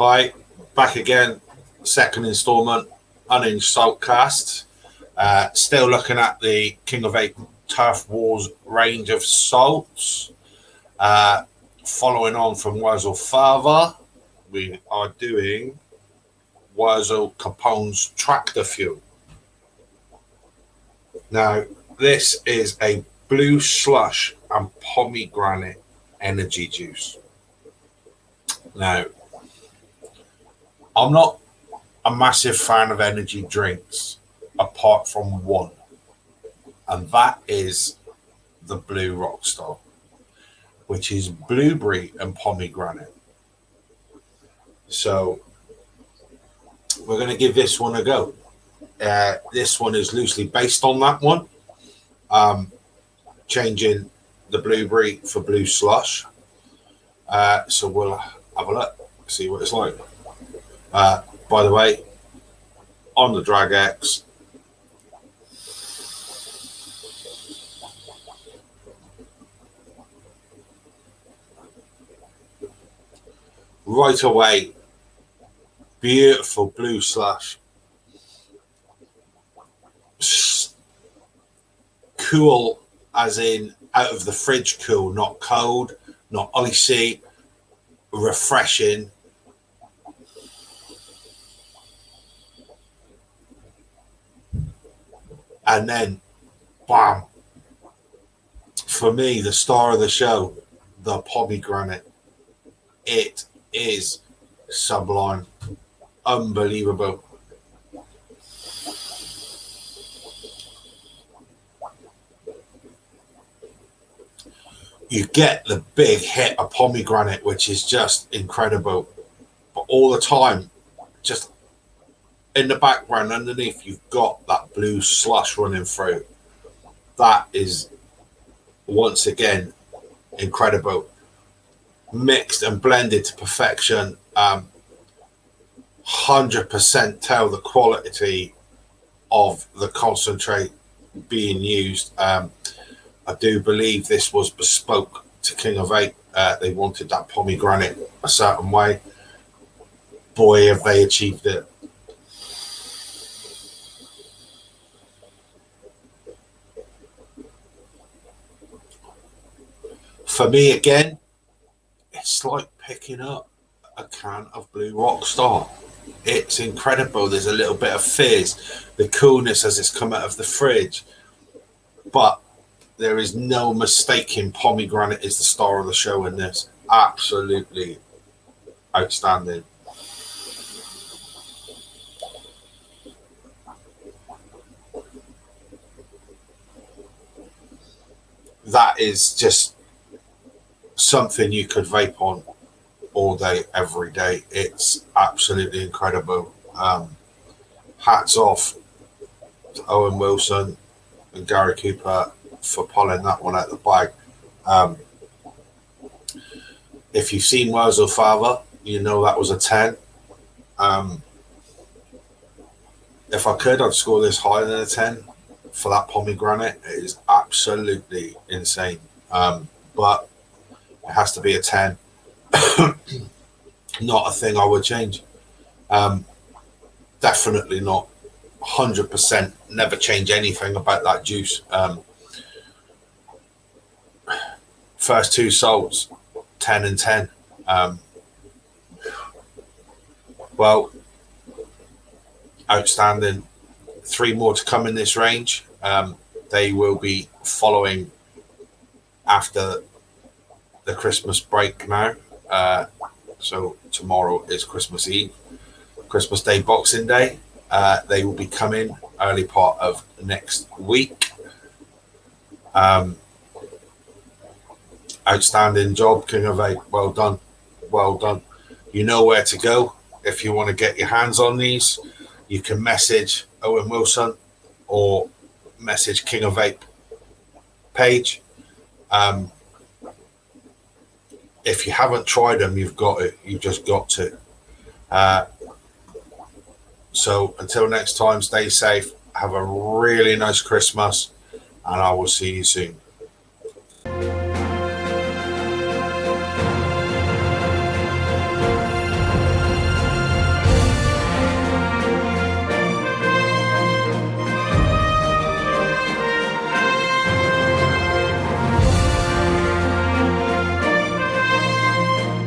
Hi, back again. Second instalment, Unhinged Saltcast. Still looking at the King of Eight Turf Wars range of salts. Following on from wurzel Father, we are doing wurzel Capone's Tractor Fuel. Now, this is a blue slush and pomegranate energy juice. Now, I'm not a massive fan of energy drinks apart from one, and that is the Blue Rockstar, which is blueberry and pomegranate. So we're going to give this one a go. This one is loosely based on that one, changing the blueberry for blue slush. So we'll have a look, see what it's like. By the way, on the Drag X, right away, beautiful blue slush. Cool, as in out of the fridge cool, not cold, not icy, refreshing. And then, bam, for me, the star of the show, the pomegranate. It is sublime, unbelievable. You get the big hit of pomegranate, which is just incredible. But all the time, just in the background underneath, you've got that blue slush running through. That is, once again, incredible. Mixed and blended to perfection. 100% tell the quality of the concentrate being used. I do believe this was bespoke to King of Eight. They wanted that pomegranate a certain way. Boy, have they achieved it. For me, again, it's like picking up a can of Blue Rockstar. It's incredible. There's a little bit of fizz, the coolness as it's come out of the fridge, but there is no mistaking pomegranate is the star of the show in this. Absolutely outstanding. That is just something you could vape on all day, every day. It's absolutely incredible. Hats off to Owen Wilson and Gary Cooper for pulling that one out of the bag. If you've seen wurzel Father, you know that was a 10. If I could, I'd score this higher than a 10 for that pomegranate. It is absolutely insane. But it has to be a 10. Not a thing I would change. Definitely not. 100% never change anything about that juice. First two salts, 10 and 10. Well, outstanding. 3 more to come in this range. They will be following after the Christmas break now. So tomorrow is Christmas Eve, Christmas Day, Boxing Day. They will be coming early part of next week. Outstanding job, King of Eight. Well done. Well done. You know where to go if you want to get your hands on these. You can message Owen Wilson or message King of Eight page. If you haven't tried them, you've got it. You've just got to. So until next time, stay safe. Have a really nice Christmas, and I will see you soon.